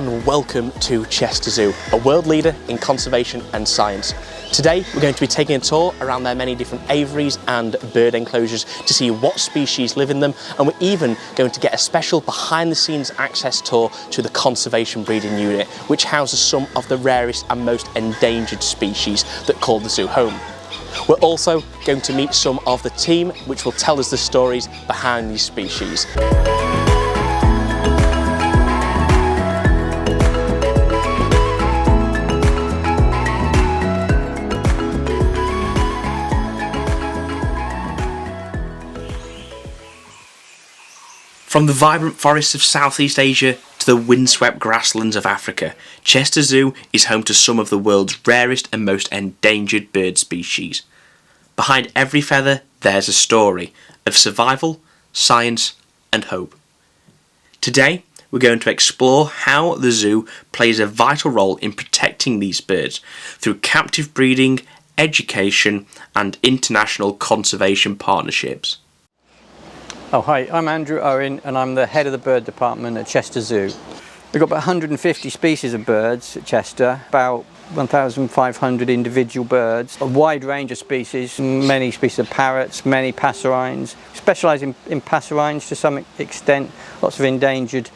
and welcome to Chester Zoo, a world leader in conservation and science. Today we're going to be taking a tour around their many different aviaries and bird enclosures to see what species live in them, and we're even going to get a special behind the scenes access tour to the conservation breeding unit, which houses some of the rarest and most endangered species that call the zoo home. We're also going to meet some of the team which will tell us the stories behind these species. From the vibrant forests of Southeast Asia to the windswept grasslands of Africa, Chester Zoo is home to some of the world's rarest and most endangered bird species. Behind every feather, there's a story of survival, science, and hope. Today, we're going to explore how the zoo plays a vital role in protecting these birds through captive breeding, education, and international conservation partnerships. Oh hi, I'm Andrew Owen and I'm the head of the bird department at Chester Zoo. We've got about 150 species of birds at Chester, about 1,500 individual birds, a wide range of species, many species of parrots, many passerines. We specialise in passerines to some extent, lots of endangered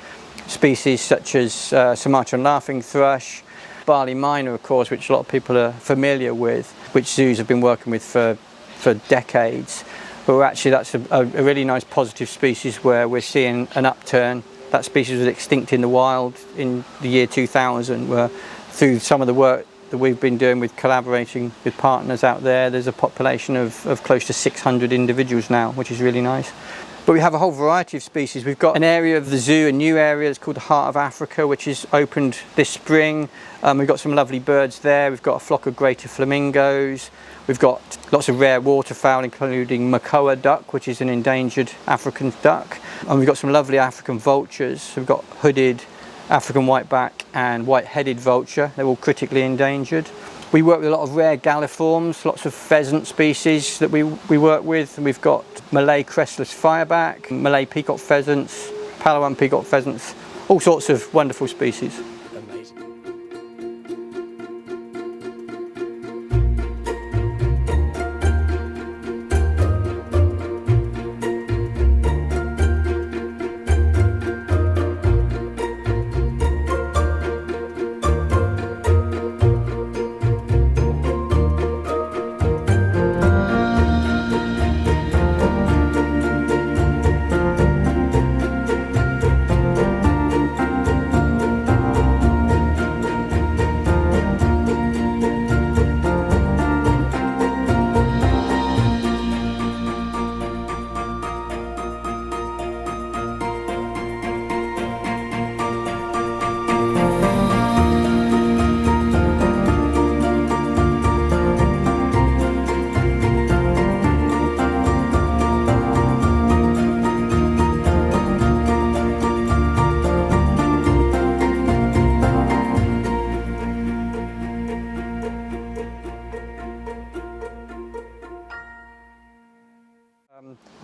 species such as Sumatran laughing thrush, barley minor of course, which a lot of people are familiar with, which zoos have been working with for decades. But that's a really nice positive species where we're seeing an upturn. That species was extinct in the wild in the year 2000, where through some of the work that we've been doing with collaborating with partners out there, there's a population of close to 600 individuals now, which is really nice. But we have a whole variety of species. We've got an area of the zoo, a new area that's called the Heart of Africa, which is opened this spring. We've got some lovely birds there. We've got a flock of greater flamingos. We've got lots of rare waterfowl, including makoa duck, which is an endangered African duck. And we've got some lovely African vultures. We've got hooded African whiteback and white-headed vulture. They're all critically endangered. We work with a lot of rare galliforms, lots of pheasant species that we work with. And we've got Malay crestless fireback, Malay peacock pheasants, Palawan peacock pheasants, all sorts of wonderful species.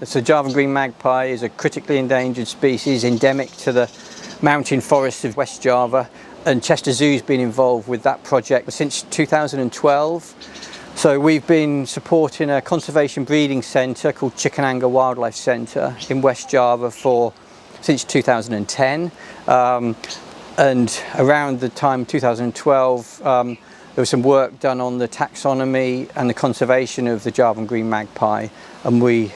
So Javan green magpie is a critically endangered species endemic to the mountain forests of West Java, and Chester Zoo's been involved with that project since 2012. So we've been supporting a conservation breeding centre called Chikananga Wildlife Centre in West Java since 2010, and around the time 2012 there was some work done on the taxonomy and the conservation of the Javan green magpie, and we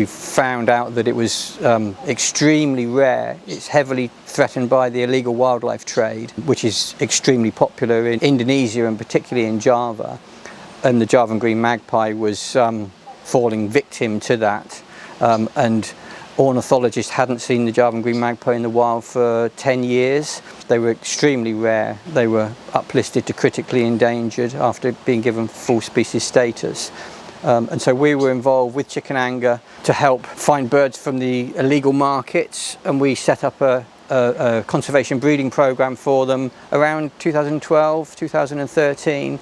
found out that it was extremely rare. It's heavily threatened by the illegal wildlife trade, which is extremely popular in Indonesia and particularly in Java. And the Javan green magpie was falling victim to that. And ornithologists hadn't seen the Javan green magpie in the wild for 10 years. They were extremely rare. They were uplisted to critically endangered after being given full species status. And so we were involved with Chikananga to help find birds from the illegal markets, and we set up a conservation breeding program for them around 2012, 2013.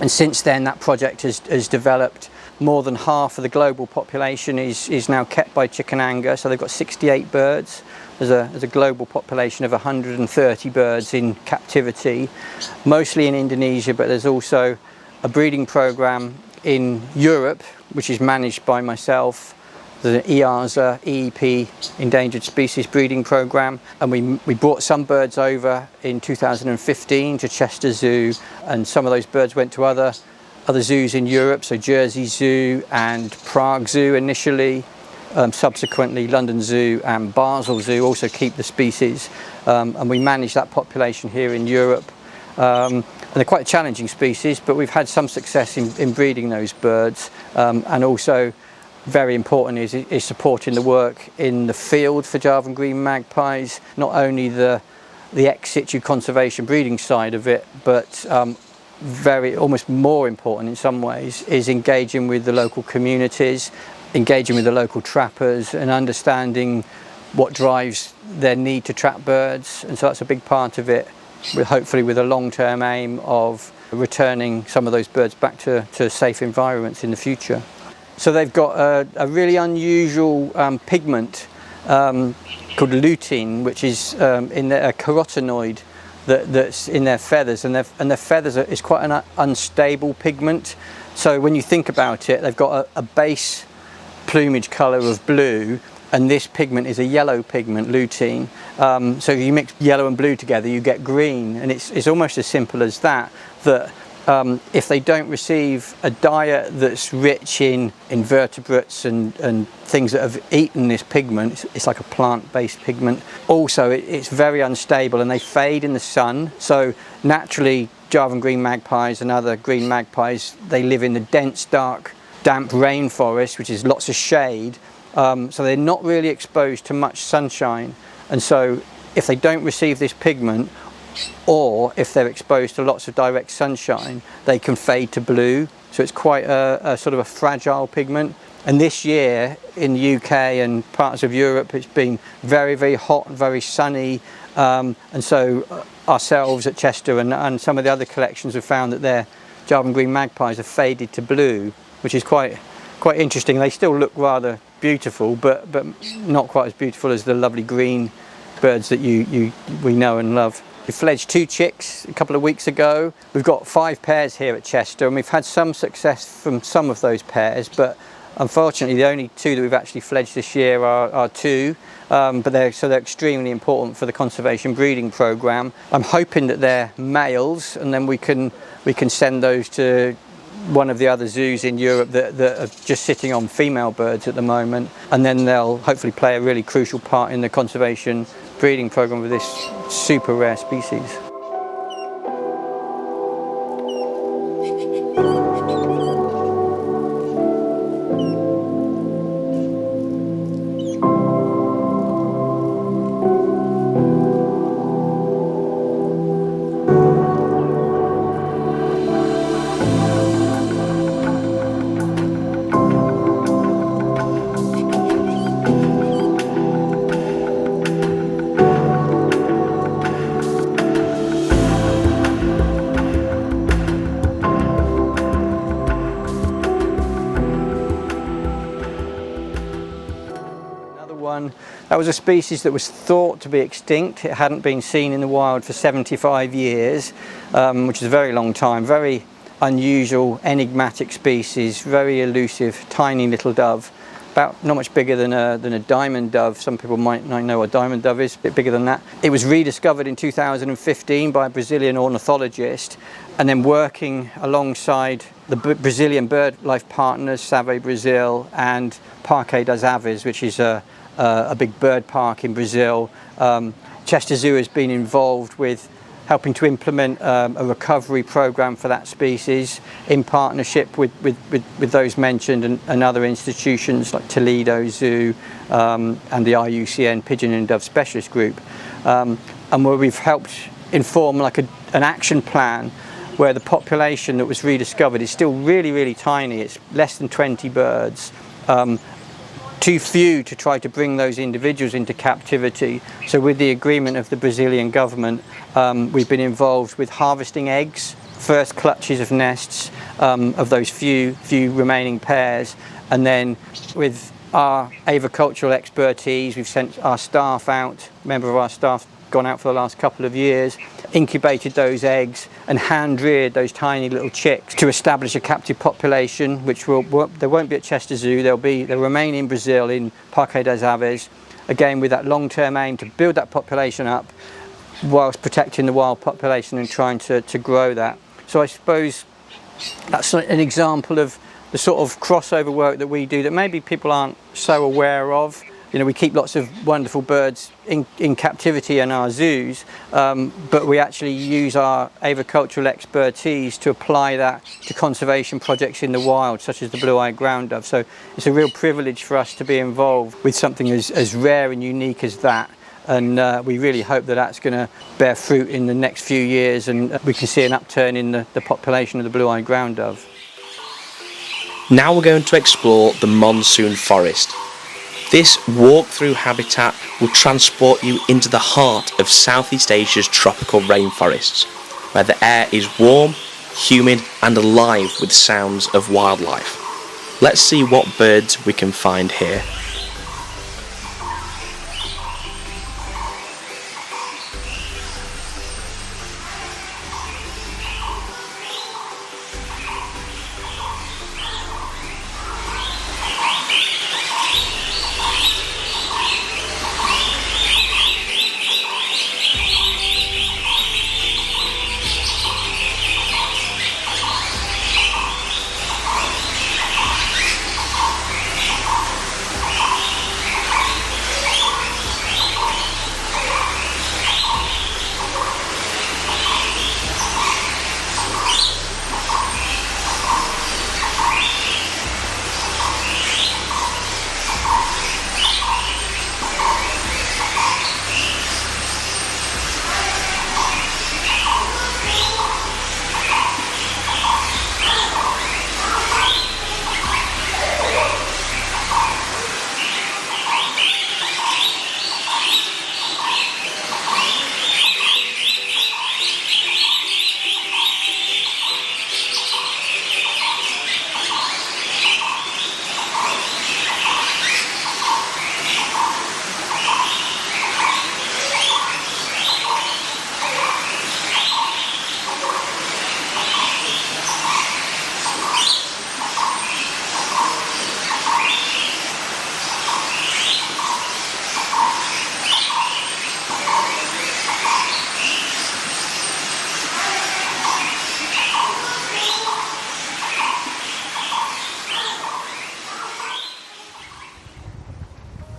And since then that project has developed more than half of the global population is now kept by Chikananga, so they've got 68 birds. There's a global population of 130 birds in captivity, mostly in Indonesia, but there's also a breeding program in Europe, which is managed by myself, the EASA, EEP, Endangered Species Breeding Program, and we brought some birds over in 2015 to Chester Zoo, and some of those birds went to other zoos in Europe, so Jersey Zoo and Prague Zoo initially. Subsequently, London Zoo and Basel Zoo also keep the species, and we manage that population here in Europe. And they're quite a challenging species, but we've had some success in breeding those birds, and also very important is supporting the work in the field for Javan green magpies, not only the ex situ conservation breeding side of it, but almost more important in some ways is engaging with the local communities, engaging with the local trappers and understanding what drives their need to trap birds. And so that's a big part of it, hopefully with a long-term aim of returning some of those birds back to safe environments in the future. So they've got a really unusual pigment called lutein, which is in a carotenoid that's in their feathers, and their feathers is quite an unstable pigment. So when you think about it, they've got a base plumage colour of blue, and this pigment is a yellow pigment, lutein. So if you mix yellow and blue together, you get green, and it's almost as simple as that. If they don't receive a diet that's rich in invertebrates and things that have eaten this pigment, it's like a plant-based pigment. Also, it's very unstable and they fade in the sun. So naturally, Javan green magpies and other green magpies, they live in the dense, dark, damp rainforest, which is lots of shade. So they're not really exposed to much sunshine. And so if they don't receive this pigment, or if they're exposed to lots of direct sunshine, they can fade to blue. So it's quite a sort of a fragile pigment. And this year in the UK and parts of Europe, it's been very, very hot and very sunny. And so ourselves at Chester and some of the other collections have found that their Javan green magpies have faded to blue, which is quite interesting. They still look rather beautiful, but not quite as beautiful as the lovely green birds that we know and love. We fledged 2 chicks a couple of weeks ago. We've got 5 pairs here at Chester, and we've had some success from some of those pairs, but unfortunately the only 2 that we've actually fledged this year are 2, but they're extremely important for the conservation breeding program. I'm hoping that they're males, and then we can send those to one of the other zoos in Europe that are just sitting on female birds at the moment, and then they'll hopefully play a really crucial part in the conservation breeding program with this super rare species. That was a species that was thought to be extinct. It hadn't been seen in the wild for 75 years, which is a very long time. Very unusual, enigmatic species, very elusive, tiny little dove, about not much bigger than a diamond dove. Some people might not know what a diamond dove is, a bit bigger than that. It was rediscovered in 2015 by a Brazilian ornithologist, and then working alongside the Brazilian BirdLife partners, Save Brazil and Parque das Aves, which is a big bird park in Brazil. Chester Zoo has been involved with helping to implement a recovery program for that species in partnership with those mentioned and other institutions like Toledo Zoo and the IUCN Pigeon and Dove Specialist Group, and where we've helped inform like an action plan where the population that was rediscovered is still really, really tiny. It's less than 20 birds. Too few to try to bring those individuals into captivity. So with the agreement of the Brazilian government, we've been involved with harvesting eggs, first clutches of nests, of those few remaining pairs. And then with our avicultural expertise, we've sent our staff out, a member of our staff gone out for the last couple of years, incubated those eggs and hand reared those tiny little chicks to establish a captive population, which there won't be at Chester Zoo. They'll remain in Brazil, in Parque das Aves, again with that long-term aim to build that population up whilst protecting the wild population and trying to grow that. So I suppose that's an example of the sort of crossover work that we do that maybe people aren't so aware of. You know, we keep lots of wonderful birds in captivity in our zoos, but we actually use our avicultural expertise to apply that to conservation projects in the wild, such as the blue-eyed ground dove. So it's a real privilege for us to be involved with something as rare and unique as that. And we really hope that that's going to bear fruit in the next few years, and we can see an upturn in the population of the blue-eyed ground dove. Now we're going to explore the Monsoon forest. This walk-through habitat will transport you into the heart of Southeast Asia's tropical rainforests, where the air is warm, humid and alive with sounds of wildlife. Let's see what birds we can find here.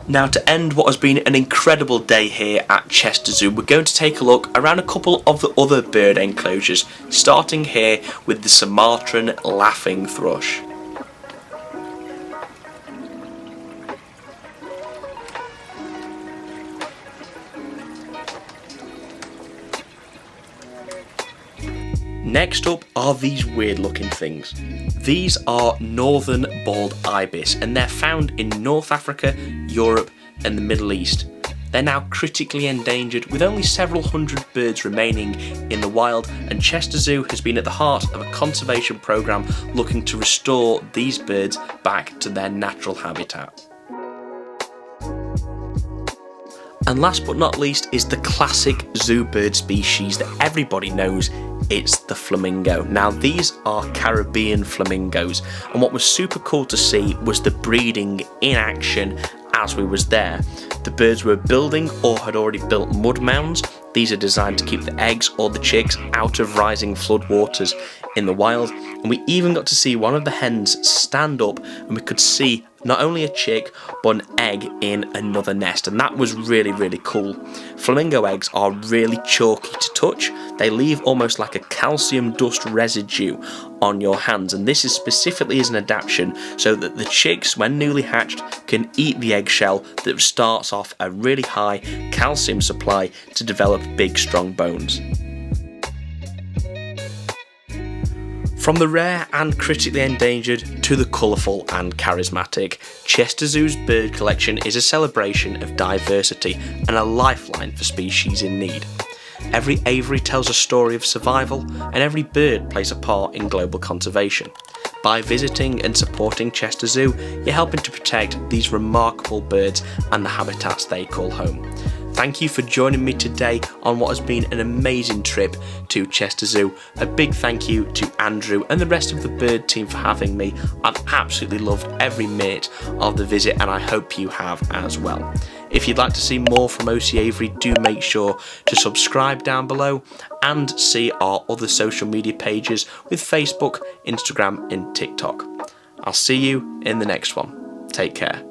Now, to end what has been an incredible day here at Chester Zoo, we're going to take a look around a couple of the other bird enclosures, starting here with the Sumatran laughing thrush. Next up are these weird looking things. These are northern bald ibis, and they're found in North Africa, Europe and the Middle East. They're now critically endangered, with only several hundred birds remaining in the wild, and Chester Zoo has been at the heart of a conservation programme looking to restore these birds back to their natural habitat. And last but not least is the classic zoo bird species that everybody knows. It's the flamingo. Now, these are Caribbean flamingos, and what was super cool to see was the breeding in action as we was there. The birds were building or had already built mud mounds. These are designed to keep the eggs or the chicks out of rising floodwaters in the wild, and we even got to see one of the hens stand up, and we could see not only a chick but an egg in another nest, and that was really, really cool. Flamingo eggs are really chalky to touch. They leave almost like a calcium dust residue on your hands, and this is specifically as an adaptation so that the chicks, when newly hatched, can eat the eggshell that starts off a really high calcium supply to develop big, strong bones. From the rare and critically endangered to the colourful and charismatic, Chester Zoo's bird collection is a celebration of diversity and a lifeline for species in need. Every aviary tells a story of survival, and every bird plays a part in global conservation. By visiting and supporting Chester Zoo, you're helping to protect these remarkable birds and the habitats they call home. Thank you for joining me today on what has been an amazing trip to Chester Zoo. A big thank you to Andrew and the rest of the bird team for having me. I've absolutely loved every minute of the visit, and I hope you have as well. If you'd like to see more from OC Aviary, do make sure to subscribe down below and see our other social media pages with Facebook, Instagram and TikTok. I'll see you in the next one. Take care.